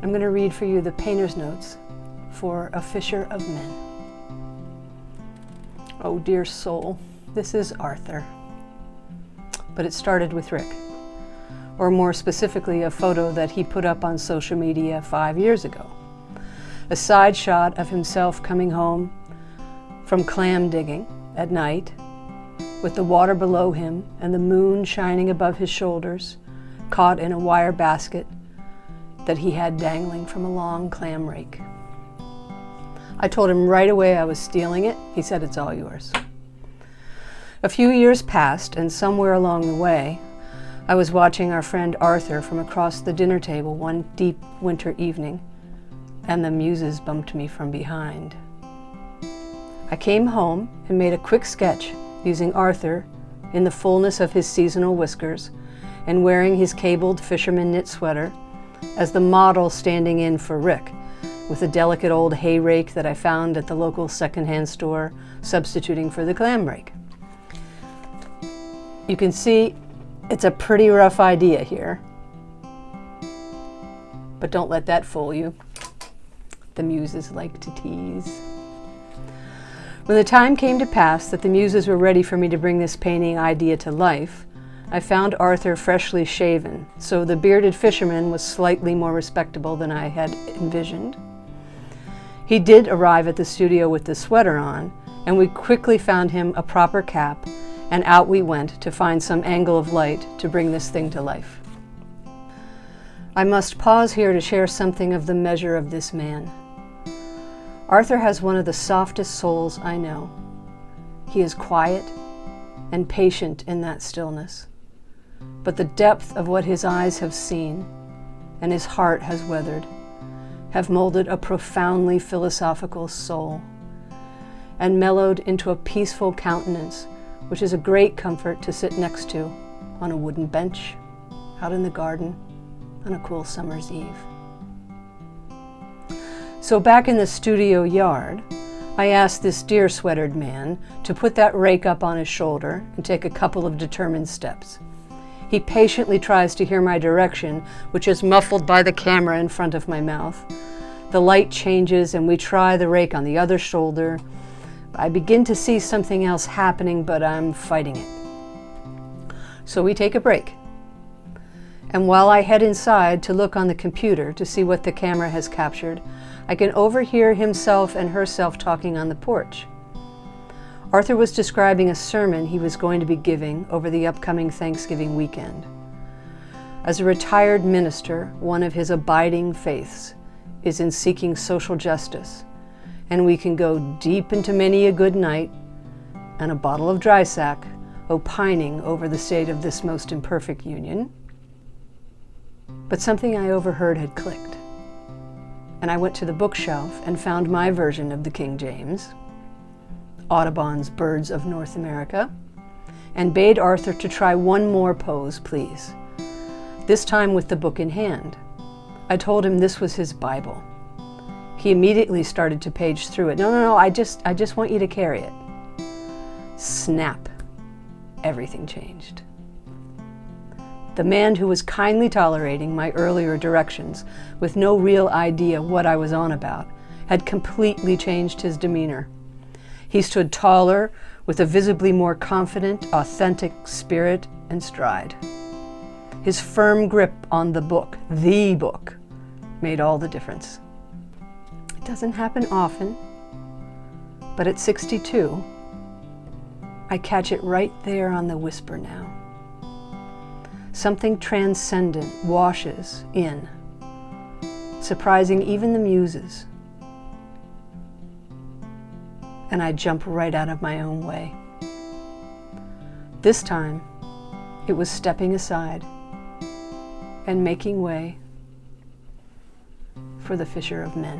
I'm going to read for you the painter's notes for A Fisher of Men. Oh, dear soul, this is Arthur. But it started with Rick, or more specifically, a photo that he put up on social media 5 years ago. A side shot of himself coming home from clam digging at night, with the water below him and the moon shining above his shoulders, caught in a wire basket that he had dangling from a long clam rake. I told him right away I was stealing it. He said, "It's all yours." A few years passed, and somewhere along the way, I was watching our friend Arthur from across the dinner table one deep winter evening, and the muses bumped me from behind. I came home and made a quick sketch using Arthur in the fullness of his seasonal whiskers and wearing his cabled fisherman knit sweater as the model standing in for Rick, with a delicate old hay rake that I found at the local secondhand store substituting for the clam rake. You can see it's a pretty rough idea here, but don't let that fool you. The muses like to tease. When the time came to pass that the muses were ready for me to bring this painting idea to life, I found Arthur freshly shaven, so the bearded fisherman was slightly more respectable than I had envisioned. He did arrive at the studio with the sweater on, and we quickly found him a proper cap, and out we went to find some angle of light to bring this thing to life. I must pause here to share something of the measure of this man. Arthur has one of the softest souls I know. He is quiet and patient in that stillness, but the depth of what his eyes have seen and his heart has weathered have molded a profoundly philosophical soul and mellowed into a peaceful countenance, which is a great comfort to sit next to on a wooden bench out in the garden on a cool summer's eve. So back in the studio yard, I asked this deer-sweatered man to put that rake up on his shoulder and take a couple of determined steps. He patiently tries to hear my direction, which is muffled by the camera in front of my mouth. The light changes and we try the rake on the other shoulder. I begin to see something else happening, but I'm fighting it. So we take a break. And while I head inside to look on the computer to see what the camera has captured, I can overhear himself and herself talking on the porch. Arthur was describing a sermon he was going to be giving over the upcoming Thanksgiving weekend. As a retired minister, one of his abiding faiths is in seeking social justice, and we can go deep into many a good night and a bottle of dry sack opining over the state of this most imperfect union. But something I overheard had clicked, and I went to the bookshelf and found my version of the King James, Audubon's Birds of North America, and bade Arthur to try one more pose, please, this time with the book in hand. I told him this was his Bible. He immediately started to page through it. No, I just want you to carry it. Snap. Everything changed. The man who was kindly tolerating my earlier directions with no real idea what I was on about had completely changed his demeanor. He stood taller with a visibly more confident, authentic spirit and stride. His firm grip on the book, made all the difference. It doesn't happen often, but at 62, I catch it right there on the whisper now. Something transcendent washes in, surprising even the muses. And I jump right out of my own way. This time, it was stepping aside and making way for the Fisher of Men.